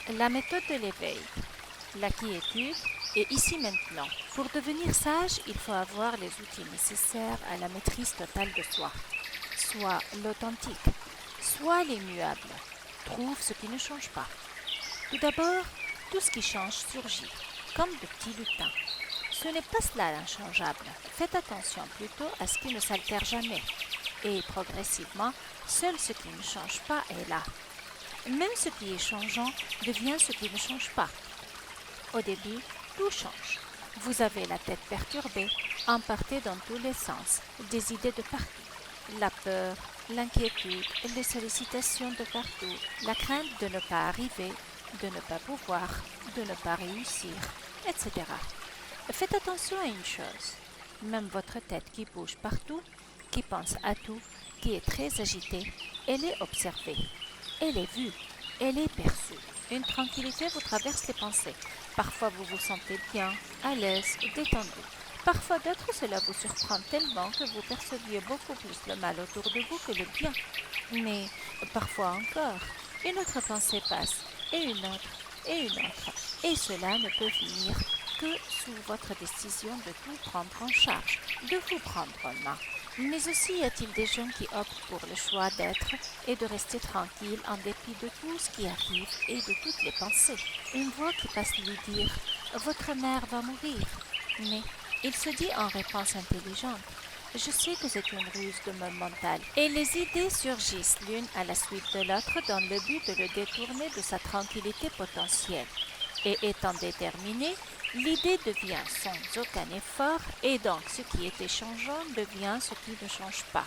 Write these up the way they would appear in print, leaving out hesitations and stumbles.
La méthode de l'éveil, la quiétude est ici maintenant. Pour devenir sage, il faut avoir les outils nécessaires à la maîtrise totale de soi, soit l'authentique, soit l'immuable. Trouve ce qui ne change pas. Tout d'abord, tout ce qui change surgit, comme de petits lutins. Ce n'est pas cela l'inchangeable. Faites attention plutôt à ce qui ne s'altère jamais. Et progressivement, seul ce qui ne change pas est là. Même ce qui est changeant devient ce qui ne change pas. Au début, tout change. Vous avez la tête perturbée, emportée dans tous les sens, des idées de partout. La peur, l'inquiétude, les sollicitations de partout, la crainte de ne pas arriver, de ne pas pouvoir, de ne pas réussir, etc. Faites attention à une chose, même votre tête qui bouge partout, qui pense à tout, qui est très agitée, elle est observée, elle est vue, elle est perçue. Une tranquillité vous traverse les pensées. Parfois vous vous sentez bien, à l'aise, détendu. Parfois d'autres, cela vous surprend tellement que vous perceviez beaucoup plus le mal autour de vous que le bien. Mais parfois encore, une autre pensée passe, et une autre, et une autre. Et cela ne peut finir que sous votre décision de tout prendre en charge, de vous prendre en main. Mais aussi y a-t-il des gens qui optent pour le choix d'être et de rester tranquille en dépit de tout ce qui arrive et de toutes les pensées. Une voix qui passe lui dire « Votre mère va mourir ». Mais il se dit en réponse intelligente « Je sais que c'est une ruse de mon mental ». Et les idées surgissent l'une à la suite de l'autre dans le but de le détourner de sa tranquillité potentielle. Et étant déterminé, l'idée devient sans aucun effort et donc ce qui était changeant devient ce qui ne change pas.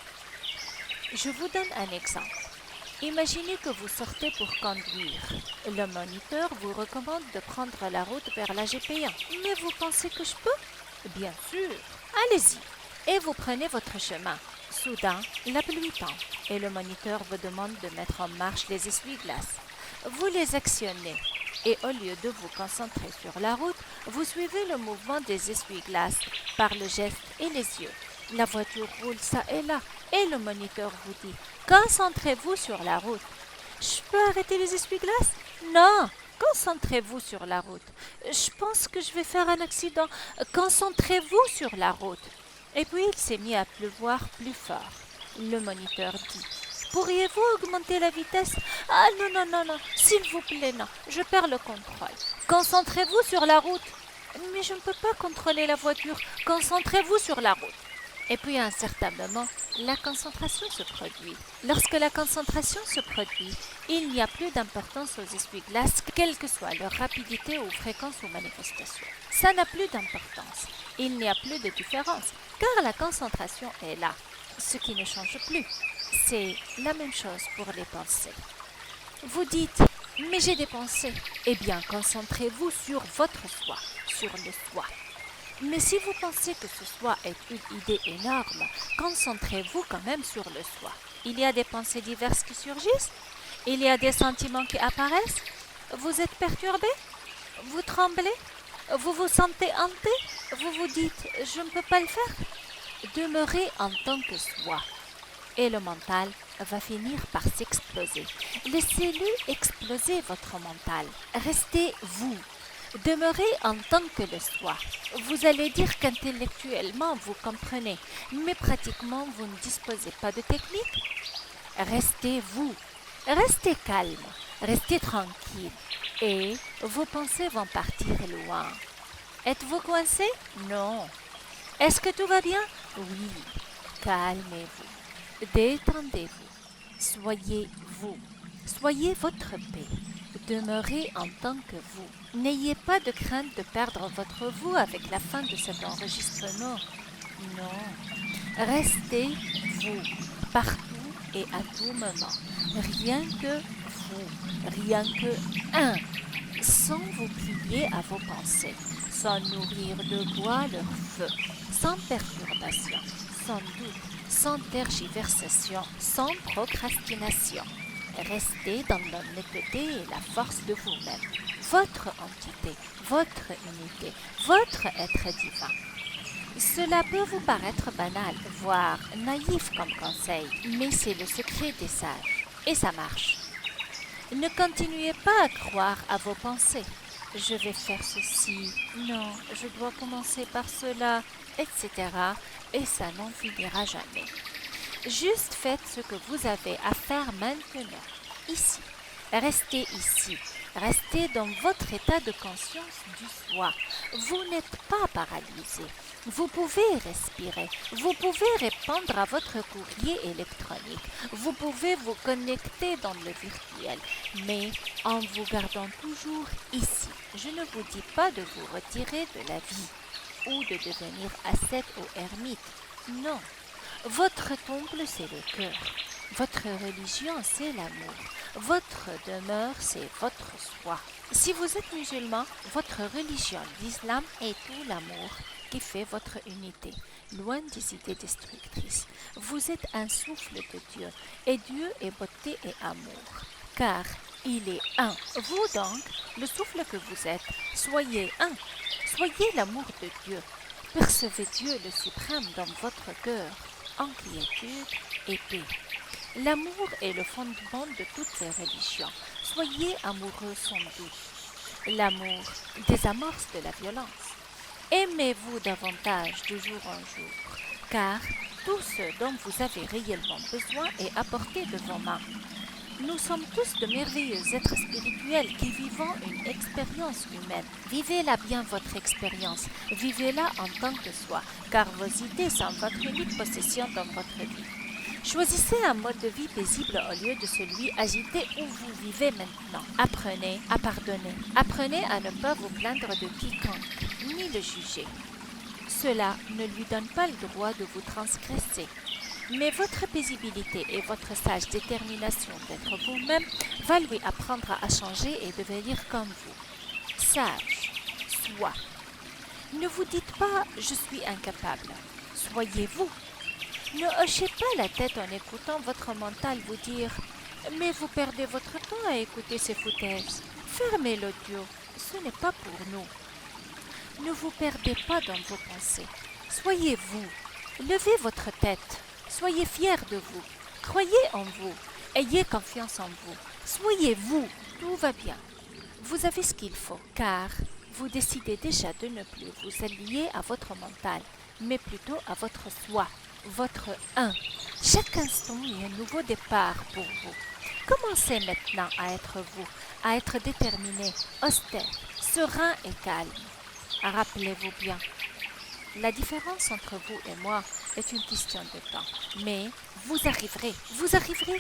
Je vous donne un exemple. Imaginez que vous sortez pour conduire. Le moniteur vous recommande de prendre la route vers l'AG payant. Mais vous pensez que je peux? Bien sûr. Allez-y. Et vous prenez votre chemin. Soudain, la pluie tombe et le moniteur vous demande de mettre en marche les essuie-glaces. Vous les actionnez. Et au lieu de vous concentrer sur la route, vous suivez le mouvement des essuie-glaces par le geste et les yeux. La voiture roule ça et là, et le moniteur vous dit « Concentrez-vous sur la route ». « Je peux arrêter les essuie-glaces ?»« Non, concentrez-vous sur la route. »« Je pense que je vais faire un accident. Concentrez-vous sur la route. » Et puis il s'est mis à pleuvoir plus fort. Le moniteur dit « Pourriez-vous augmenter la vitesse ?»« Ah non, non, non, non, s'il vous plaît, non, je perds le contrôle. »« Concentrez-vous sur la route. »« Mais je ne peux pas contrôler la voiture. Concentrez-vous sur la route. » Et puis à un certain moment, la concentration se produit. Lorsque la concentration se produit, il n'y a plus d'importance aux essuie-glaces, quelle que soit leur rapidité ou fréquence ou manifestation. Ça n'a plus d'importance. Il n'y a plus de différence, car la concentration est là. Ce qui ne change plus, c'est la même chose pour les pensées. Vous dites, mais j'ai des pensées. Eh bien, concentrez-vous sur votre soi, sur le soi. Mais si vous pensez que ce soi est une idée énorme, concentrez-vous quand même sur le soi. Il y a des pensées diverses qui surgissent, il y a des sentiments qui apparaissent. Vous êtes perturbé, vous tremblez, vous vous sentez hanté, vous vous dites « je ne peux pas le faire ». Demeurez en tant que soi et le mental va finir par s'exploser. Laissez-le exploser votre mental. Restez vous. Demeurez en tant que le soi. Vous allez dire qu'intellectuellement vous comprenez, mais pratiquement vous ne disposez pas de technique. Restez vous. Restez calme. Restez tranquille. Et vos pensées vont partir loin. Êtes-vous coincé? Non. Est-ce que tout va bien? Oui. Calmez-vous. Détendez-vous. Soyez vous. Soyez votre paix. Demeurez en tant que vous. N'ayez pas de crainte de perdre votre vous avec la fin de cet enregistrement. Non. Restez vous, partout et à tout moment. Rien que vous, rien que un. Sans vous plier à vos pensées, sans nourrir de bois leur feu, sans perturbation, sans doute, sans tergiversation, sans procrastination. Restez dans l'honnêteté et la force de vous-même, votre entité, votre unité, votre être divin. Cela peut vous paraître banal, voire naïf comme conseil, mais c'est le secret des sages, et ça marche. Ne continuez pas à croire à vos pensées. Je vais faire ceci, non, je dois commencer par cela, etc. Et ça n'en finira jamais. Juste faites ce que vous avez à faire maintenant, ici. Restez ici. Restez dans votre état de conscience du soi. Vous n'êtes pas paralysé. Vous pouvez respirer. Vous pouvez répondre à votre courrier électronique. Vous pouvez vous connecter dans le virtuel, mais en vous gardant toujours ici. Je ne vous dis pas de vous retirer de la vie ou de devenir ascète ou ermite. Non. Votre temple, c'est le cœur. Votre religion, c'est l'amour. Votre demeure, c'est votre soi. Si vous êtes musulman, votre religion, l'islam, est tout l'amour qui fait votre unité, loin des idées destructrices. Vous êtes un souffle de Dieu, et Dieu est beauté et amour, car il est un. Vous donc, le souffle que vous êtes, soyez un. Soyez l'amour de Dieu. Percevez Dieu le suprême dans votre cœur, en quiétude et paix. L'amour est le fondement de toutes les religions. Soyez amoureux sans doute. L'amour désamorce de la violence. Aimez-vous davantage de jour en jour, car tout ce dont vous avez réellement besoin est à portée de vos mains. Nous sommes tous de merveilleux êtres spirituels qui vivons une expérience humaine. Vivez-la bien votre expérience, vivez-la en tant que soi, car vos idées sont votre unique possession dans votre vie. Choisissez un mode de vie paisible au lieu de celui agité où vous vivez maintenant. Apprenez à pardonner. Apprenez à ne pas vous plaindre de quiconque, ni le juger. Cela ne lui donne pas le droit de vous transgresser. Mais votre paisibilité et votre sage détermination d'être vous-même va lui apprendre à changer et devenir comme vous. Sage, soi. Ne vous dites pas « je suis incapable ». Soyez vous. Ne hochez pas la tête en écoutant votre mental vous dire « mais vous perdez votre temps à écouter ces foutaises. Fermez l'audio, ce n'est pas pour nous. » Ne vous perdez pas dans vos pensées. Soyez vous. Levez votre tête. Soyez fiers de vous. Croyez en vous. Ayez confiance en vous. Soyez vous. Tout va bien. Vous avez ce qu'il faut, car vous décidez déjà de ne plus vous allier à votre mental, mais plutôt à votre soi, votre un. Chaque instant est un nouveau départ pour vous. Commencez maintenant à être vous, à être déterminé, austère, serein et calme. Rappelez-vous bien, la différence entre vous et moi est une question de temps. Mais vous arriverez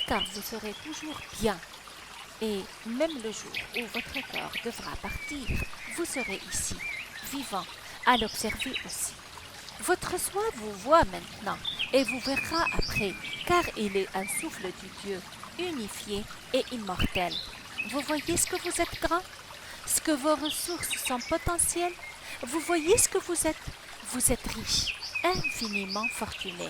car vous serez toujours bien. Et même le jour où votre corps devra partir, vous serez ici, vivant, à l'observer aussi. Votre soi vous voit maintenant et vous verra après, car il est un souffle du Dieu, unifié et immortel. Vous voyez ce que vous êtes grand? Ce que vos ressources sont potentielles? Vous voyez ce que vous êtes? Vous êtes riche, infiniment fortuné.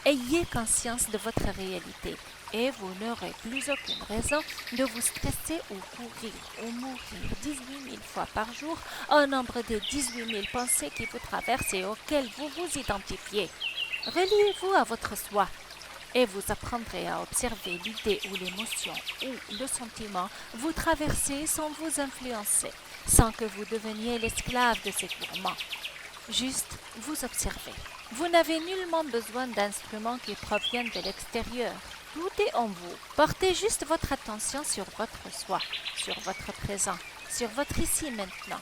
Ayez conscience de votre réalité et vous n'aurez plus aucune raison de vous stresser ou courir ou mourir 18 000 fois par jour au nombre des 18 000 pensées qui vous traversent et auxquelles vous vous identifiez. Reliez-vous à votre soi et vous apprendrez à observer l'idée ou l'émotion ou le sentiment vous traverser sans vous influencer, sans que vous deveniez l'esclave de ces tourments. Juste vous observez. Vous n'avez nullement besoin d'instruments qui proviennent de l'extérieur. Tout est en vous. Portez juste votre attention sur votre soi, sur votre présent, sur votre ici maintenant.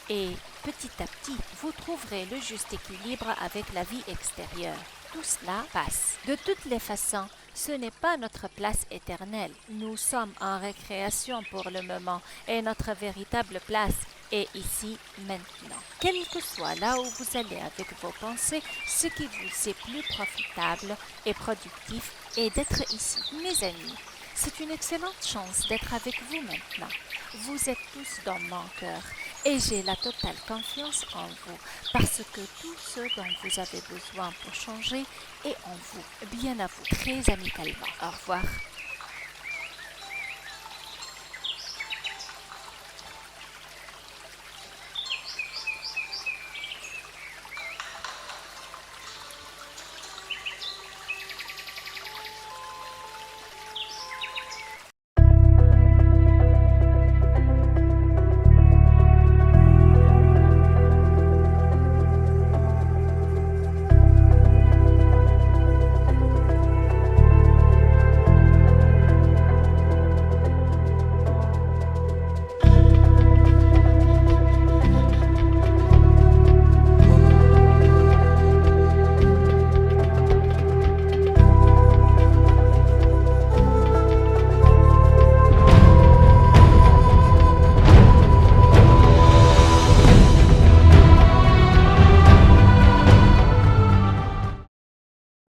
Et petit à petit, vous trouverez le juste équilibre avec la vie extérieure. Tout cela passe. De toutes les façons, ce n'est pas notre place éternelle. Nous sommes en récréation pour le moment et notre véritable place est ici maintenant. Quel que soit là où vous allez avec vos pensées, ce qui vous est plus profitable et productif est d'être ici. Mes amis, c'est une excellente chance d'être avec vous maintenant. Vous êtes tous dans mon cœur et j'ai la totale confiance en vous parce que tout ce dont vous avez besoin pour changer est en vous. Bien à vous, très amicalement. Au revoir.